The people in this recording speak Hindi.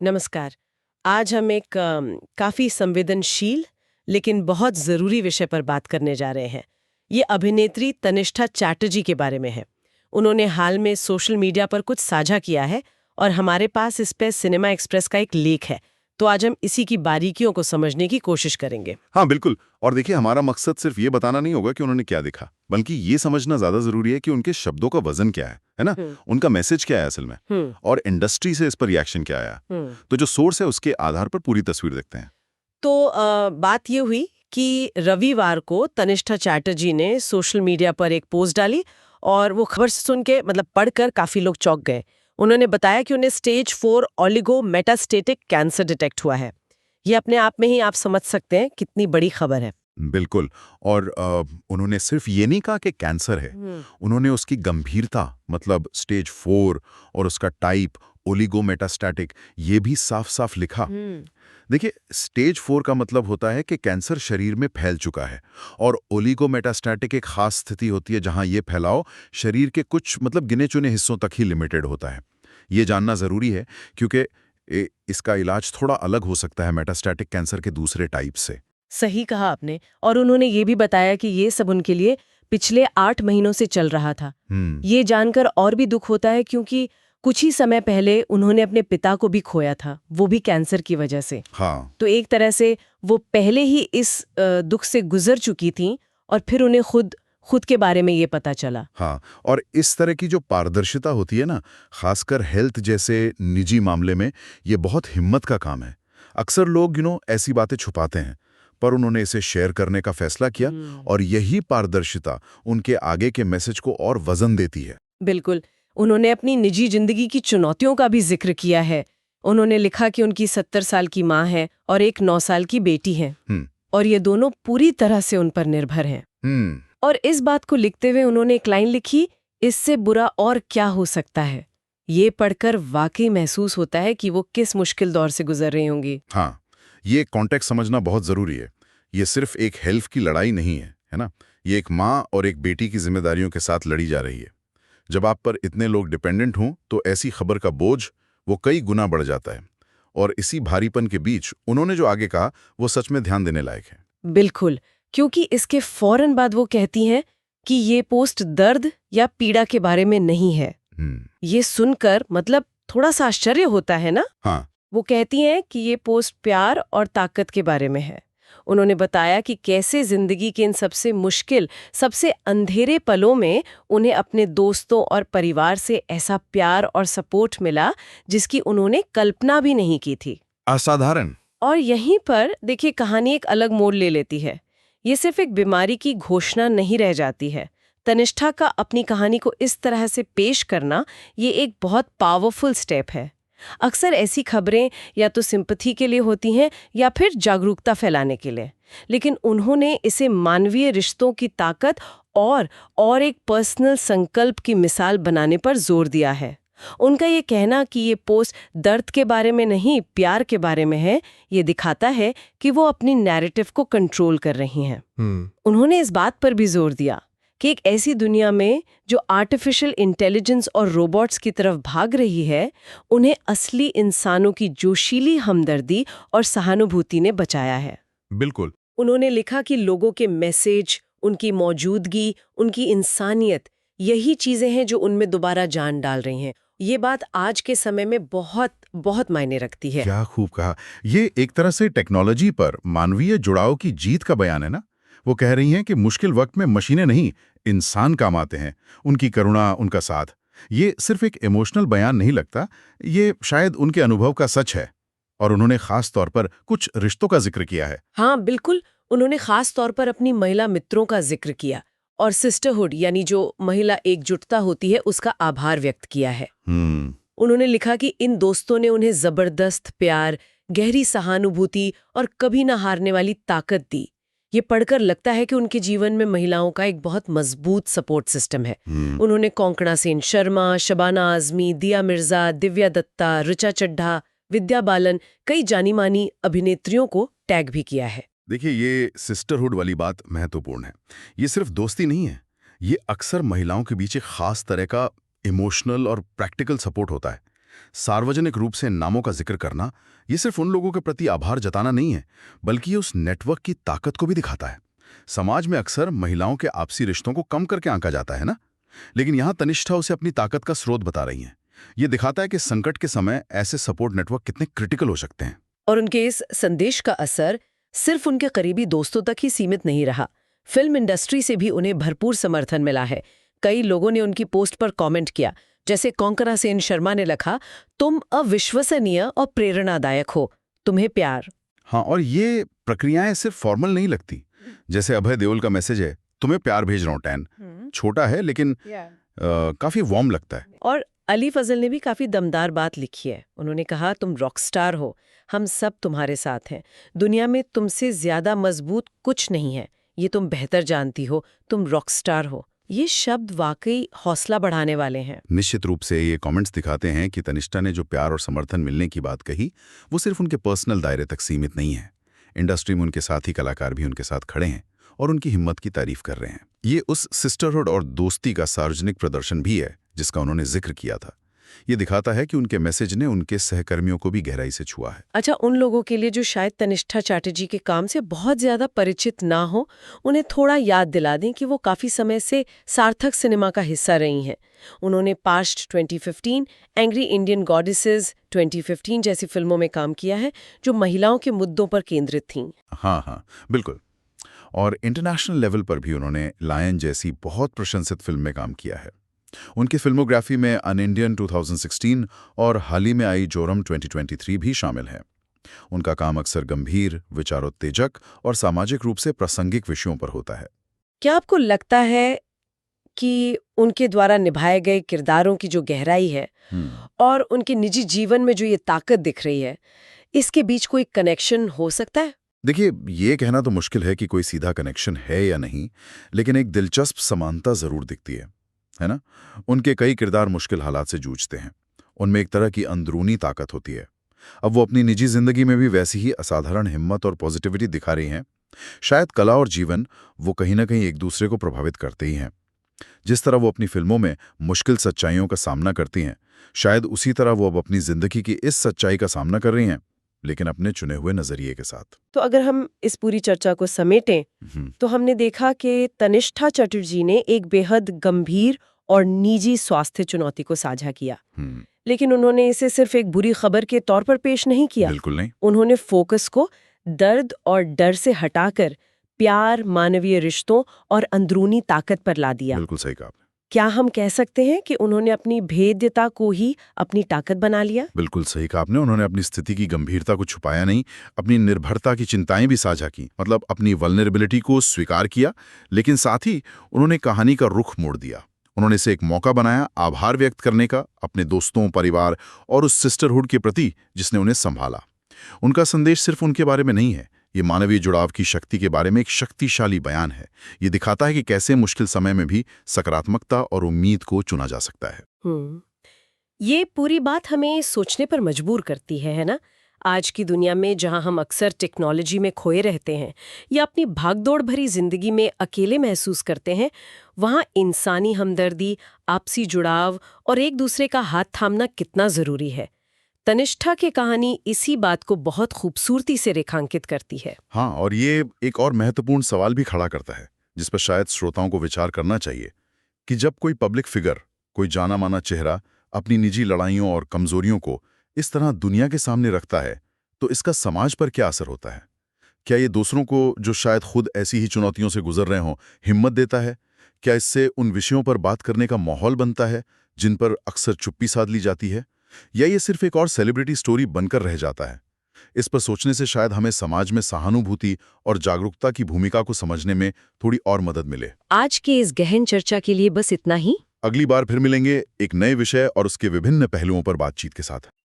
नमस्कार। आज हम एक काफ़ी संवेदनशील लेकिन बहुत ज़रूरी विषय पर बात करने जा रहे हैं। ये अभिनेत्री तनिष्ठा चैटर्जी के बारे में है। उन्होंने हाल में सोशल मीडिया पर कुछ साझा किया है और हमारे पास इस पे सिनेमा एक्सप्रेस का एक लेख है। तो आज हम इसी की बारीकियों को समझने की कोशिश करेंगे। हाँ बिल्कुल। और देखिए, हमारा मकसद सिर्फ ये बताना नहीं होगा कि उन्होंने क्या देखा, बल्कि ये समझना ज्यादा जरूरी है कि उनके शब्दों का वजन क्या है ना? उनका मैसेज क्या है असल में, और इंडस्ट्री से इस पर रिएक्शन क्या आया। तो जो सोर्स है उसके आधार पर पूरी तस्वीर देखते हैं। तो बात ये हुई कि रविवार को तनिष्ठा चैटर्जी ने सोशल मीडिया पर एक पोस्ट डाली और वो खबर सुन के पढ़कर काफी लोग चौंक गए। उन्होंने बताया कि उन्हें stage 4 oligo metastatic cancer detect हुआ है। ये अपने आप में ही आप समझ सकते हैं कितनी बड़ी खबर है। बिल्कुल। और उन्होंने सिर्फ ये नहीं कहा कि कैंसर है, उन्होंने उसकी गंभीरता, मतलब स्टेज 4 और उसका टाइप ओलिगोमेटास्टैटिक, ये भी साफ साफ लिखा। देखिए, स्टेज 4 का मतलब होता है कि कैंसर शरीर में फैल चुका है, और ओलिगोमेटास्टैटिक एक खास स्थिति होती है जहां ये फैलाव शरीर के कुछ गिने चुने हिस्सों तक ही लिमिटेड होता है। ये जानना जरूरी है क्योंकि इसका इलाज थोड़ा अलग हो सकता है मेटास्टैटिक कैंसर के दूसरे टाइप से। सही कहा आपने। और उन्होंने ये भी बताया कि ये सब उनके लिए पिछले 8 महीनों से चल रहा था। ये जानकर और भी दुख होता है क्योंकि कुछ ही समय पहले उन्होंने अपने पिता को भी खोया था, वो भी कैंसर की वजह से। हाँ। तो एक तरह से वो पहले ही इस दुख से गुजर चुकी थीं और फिर उन्हें खुद के बारे में ये पता चला। हाँ, और इस तरह की जो पारदर्शिता होती है ना, खासकर हेल्थ जैसे निजी मामले में, ये बहुत हिम्मत का काम है। अक्सर लोग ऐसी बातें छुपाते हैं, पर उन्होंने इसे शेयर करने का फैसला किया, और यही पारदर्शिता उनके आगे के मैसेज को और वजन देती है। बिल्कुल। उन्होंने अपनी निजी जिंदगी की चुनौतियों का भी जिक्र किया है। उन्होंने लिखा कि उनकी 70 साल की माँ है और एक 9 साल की बेटी है, और ये दोनों पूरी तरह से उन पर निर्भर हैं। और इस बात को लिखते हुए उन्होंने एक लाइन लिखी, इससे बुरा और क्या हो सकता है। ये पढ़कर वाकई महसूस होता है कि वो किस मुश्किल दौर से गुजर रही होंगी। हाँ, ये कॉन्टेक्स्ट समझना बहुत जरूरी है। ये सिर्फ एक हेल्थ की लड़ाई नहीं है ना? ये एक माँ और एक बेटी की जिम्मेदारियों के साथ लड़ी जा रही है। जब आप पर इतने लोग डिपेंडेंट हों तो ऐसी खबर का बोझ वो कई गुना बढ़ जाता है। और इसी भारीपन के बीच उन्होंने जो आगे कहा वो सच में ध्यान देने लायक है। बिल्कुल, क्योंकि इसके फौरन बाद वो कहती हैं कि ये पोस्ट दर्द या पीड़ा के बारे में नहीं है। ये सुनकर थोड़ा सा आश्चर्य होता है ना? हाँ। वो कहती हैं कि ये पोस्ट प्यार और ताकत के बारे में है। उन्होंने बताया कि कैसे जिंदगी के इन सबसे मुश्किल, सबसे अंधेरे पलों में उन्हें अपने दोस्तों और परिवार से ऐसा प्यार और सपोर्ट मिला जिसकी उन्होंने कल्पना भी नहीं की थी। असाधारण। और यहीं पर देखिए, कहानी एक अलग मोड़ ले लेती है। ये सिर्फ एक बीमारी की घोषणा नहीं रह जाती है। तनिष्ठा का अपनी कहानी को इस तरह से पेश करना, ये एक बहुत पावरफुल स्टेप है। अक्सर ऐसी खबरें या तो सिंपैथी के लिए होती हैं या फिर जागरूकता फैलाने के लिए, लेकिन उन्होंने इसे मानवीय रिश्तों की ताकत और एक पर्सनल संकल्प की मिसाल बनाने पर जोर दिया है। उनका ये कहना कि ये पोस्ट दर्द के बारे में नहीं, प्यार के बारे में है, ये दिखाता है कि वो अपनी नैरेटिव को कंट्रोल कर रही हैं। उन्होंने इस बात पर भी जोर दिया कि एक ऐसी दुनिया में जो आर्टिफिशियल इंटेलिजेंस और रोबोट्स की तरफ भाग रही है, उन्हें असली इंसानों की जोशीली हमदर्दी और सहानुभूति ने बचाया है। बिल्कुल। उन्होंने लिखा कि लोगों के मैसेज, उनकी मौजूदगी, उनकी इंसानियत, यही चीजें हैं जो उनमें दोबारा जान डाल रही हैं। ये बात आज के समय में बहुत बहुत मायने रखती है। क्या खूब कहा। ये एक तरह से टेक्नोलॉजी पर मानवीय जुड़ाव की जीत का बयान है ना? वो कह रही हैं कि मुश्किल वक्त में मशीनें नहीं, इंसान काम आते हैं। उनकी करुणा, उनका साथ। ये सिर्फ एक इमोशनल बयान नहीं लगता, ये शायद उनके अनुभव का सच है। और उन्होंने खास तौर पर कुछ रिश्तों का जिक्र किया है। हाँ बिल्कुल, उन्होंने खास तौर पर अपनी महिला मित्रों का जिक्र किया और सिस्टरहुड यानी जो महिला एकजुटता होती है उसका आभार व्यक्त किया है। उन्होंने लिखा कि इन दोस्तों ने उन्हें जबरदस्त प्यार, गहरी सहानुभूति और कभी ना हारने वाली ताकत दी। ये पढ़कर लगता है कि उनके जीवन में महिलाओं का एक बहुत मजबूत सपोर्ट सिस्टम है। उन्होंने कोंकणा सेन शर्मा, शबाना आजमी, दिया मिर्जा, दिव्या दत्ता, ऋचा चड्ढा, विद्या बालन, कई जानी मानी अभिनेत्रियों को टैग भी किया है। देखिए, ये सिस्टरहुड वाली बात महत्वपूर्ण है। ये सिर्फ दोस्ती नहीं है, ये अक्सर महिलाओं के बीच एक खास तरह का इमोशनल और प्रैक्टिकल सपोर्ट होता है। सार्वजनिक रूप से नामों का जिक्र करना ये सिर्फ उन लोगों के प्रति आभार जताना नहीं है, बल्कि ये उस नेटवर्क की ताकत को भी दिखाता है। समाज में अक्सर महिलाओं के आपसी रिश्तों को कम करके आंका जाता है ना, लेकिन यहाँ तनिष्ठा उसे अपनी ताकत का स्रोत बता रही हैं। ये दिखाता है कि संकट के समय ऐसे सपोर्ट नेटवर्क कितने क्रिटिकल हो सकते हैं। और उनके इस संदेश का असर सिर्फ उनके करीबी दोस्तों तक ही सीमित नहीं रहा। फिल्म इंडस्ट्री से भी उन्हें भरपूर समर्थन मिला है। कई लोगों ने उनकी पोस्ट पर कमेंट किया, जैसे कोंकणा सेन शर्मा ने लिखा, तुम अविश्वसनीय और प्रेरणादायक हो, तुम्हें प्यार। हाँ, और ये प्रक्रियाएं सिर्फ फॉर्मल नहीं लगती। जैसे अभय देओल का मैसेज है, तुम्हें प्यार भेज रहा हूं टैन। छोटा है लेकिन काफी वार्म लगता है। और अली फजल ने भी काफी दमदार बात लिखी है। उन्होंने कहा, तुम रॉकस्टार हो, हम सब तुम्हारे साथ हैं, दुनिया में तुमसे ज्यादा मजबूत कुछ नहीं है, ये तुम बेहतर जानती हो, तुम रॉकस्टार हो। ये शब्द वाकई हौसला बढ़ाने वाले हैं। निश्चित रूप से ये कमेंट्स दिखाते हैं कि तनिष्ठा ने जो प्यार और समर्थन मिलने की बात कही, वो सिर्फ उनके पर्सनल दायरे तक सीमित नहीं है। इंडस्ट्री में उनके साथी कलाकार भी उनके साथ खड़े हैं और उनकी हिम्मत की तारीफ कर रहे हैं। ये उस सिस्टरहुड और दोस्ती का सार्वजनिक प्रदर्शन भी है जिसका उन्होंने जिक्र किया था। ये दिखाता है कि उनके मैसेज ने उनके सहकर्मियों को भी गहराई से छुआ है। अच्छा, उन लोगों के लिए जो शायद तनिष्ठा चैटर्जी के काम से बहुत ज्यादा परिचित ना हो, उन्हें थोड़ा याद दिला दें कि वो काफी समय से सार्थक सिनेमा का हिस्सा रही हैं। उन्होंने पास्ट 2015, एंग्री इंडियन गॉडेसेस 2015 जैसी फिल्मों में काम किया है जो महिलाओं के मुद्दों पर केंद्रित थीं। हाँ, बिल्कुल। और इंटरनेशनल लेवल पर भी उन्होंने लायन जैसी बहुत प्रशंसित फिल्म में काम किया है। उनकी फिल्मोग्राफी में अन इंडियन 2016 और हाल ही में आई जोरम 2023 भी शामिल है। उनका काम अक्सर गंभीर, विचारोत्तेजक और सामाजिक रूप से प्रासंगिक विषयों पर होता है। क्या आपको लगता है कि उनके द्वारा निभाए गए किरदारों की जो गहराई है और उनके निजी जीवन में जो ये ताकत दिख रही है, इसके बीच कोई कनेक्शन हो सकता है? देखिए, ये कहना तो मुश्किल है कि कोई सीधा कनेक्शन है या नहीं, लेकिन एक दिलचस्प समानता जरूर दिखती है ना? उनके कई किरदार मुश्किल हालात से जूझते हैं। उनमें एक तरह की अंदरूनी ताकत होती है। अब वो अपनी निजी जिंदगी में भी वैसी ही असाधारण हिम्मत और पॉजिटिविटी दिखा रही हैं। शायद कला और जीवन वो कहीं ना कहीं एक दूसरे को प्रभावित करते ही हैं। जिस तरह वो अपनी फिल्मों में मुश्किल सच्चाइयों का सामना करती हैं, शायद उसी तरह वो अब अपनी जिंदगी की इस सच्चाई का सामना कर रही हैं, लेकिन अपने चुने हुए नजरिए के साथ। तो अगर हम इस पूरी चर्चा को समेटें तो हमने देखा कि तनिष्ठा चटर्जी ने एक बेहद गंभीर और निजी स्वास्थ्य चुनौती को साझा किया, लेकिन उन्होंने इसे सिर्फ एक बुरी खबर के तौर पर पेश नहीं किया। बिल्कुल नहीं। उन्होंने फोकस को दर्द और डर से हटाकर प्यार, मानवीय रिश्तों और अंदरूनी ताकत पर ला दिया। बिल्कुल सही कहा आपने। क्या हम कह सकते हैं कि उन्होंने अपनी भेद्यता को ही अपनी ताकत बना लिया? बिल्कुल सही कहा आपने। उन्होंने अपनी स्थिति की गंभीरता को छुपाया नहीं, अपनी निर्भरता की चिंताएं भी साझा की, मतलब अपनी वल्नरेबिलिटी को स्वीकार किया, लेकिन साथ ही उन्होंने कहानी का रुख मोड़ दिया। उन्होंने इसे एक मौका बनाया आभार व्यक्त करने का, अपने दोस्तों, परिवार और उस सिस्टरहुड के प्रति जिसने उन्हें संभाला। उनका संदेश सिर्फ उनके बारे में नहीं है, ये मानवीय जुड़ाव की शक्ति के बारे में एक शक्तिशाली बयान है। ये दिखाता है कि कैसे मुश्किल समय में भी सकारात्मकता और उम्मीद को चुना जा सकता है। ये पूरी बात हमें सोचने पर मजबूर करती है ना? आज की दुनिया में जहां हम अक्सर टेक्नोलॉजी में खोए रहते हैं या अपनी भागदौड़ भरी जिंदगी में अकेले महसूस करते हैं, वहां इंसानी हमदर्दी, आपसी जुड़ाव और एक दूसरे का हाथ थामना कितना जरूरी है। तनिष्ठा की कहानी इसी बात को बहुत खूबसूरती से रेखांकित करती है। हाँ, और ये एक और महत्वपूर्ण सवाल भी खड़ा करता है, जिस पर शायद श्रोताओं को विचार करना चाहिए कि जब कोई पब्लिक फिगर, कोई जाना माना चेहरा अपनी निजी लड़ाइयों और कमजोरियों को इस तरह दुनिया के सामने रखता है, तो इसका समाज पर क्या असर होता है? क्या ये दूसरों को, जो शायद खुद ऐसी ही चुनौतियों से गुजर रहे हों, हिम्मत देता है? क्या इससे उन विषयों पर बात करने का माहौल बनता है जिन पर अक्सर चुप्पी साध ली जाती है? या ये सिर्फ एक और सेलिब्रिटी स्टोरी बनकर रह जाता है? इस पर सोचने से शायद हमें समाज में सहानुभूति और जागरूकता की भूमिका को समझने में थोड़ी और मदद मिले। आज के इस गहन चर्चा के लिए बस इतना ही। अगली बार फिर मिलेंगे एक नए विषय और उसके विभिन्न पहलुओं पर बातचीत के साथ।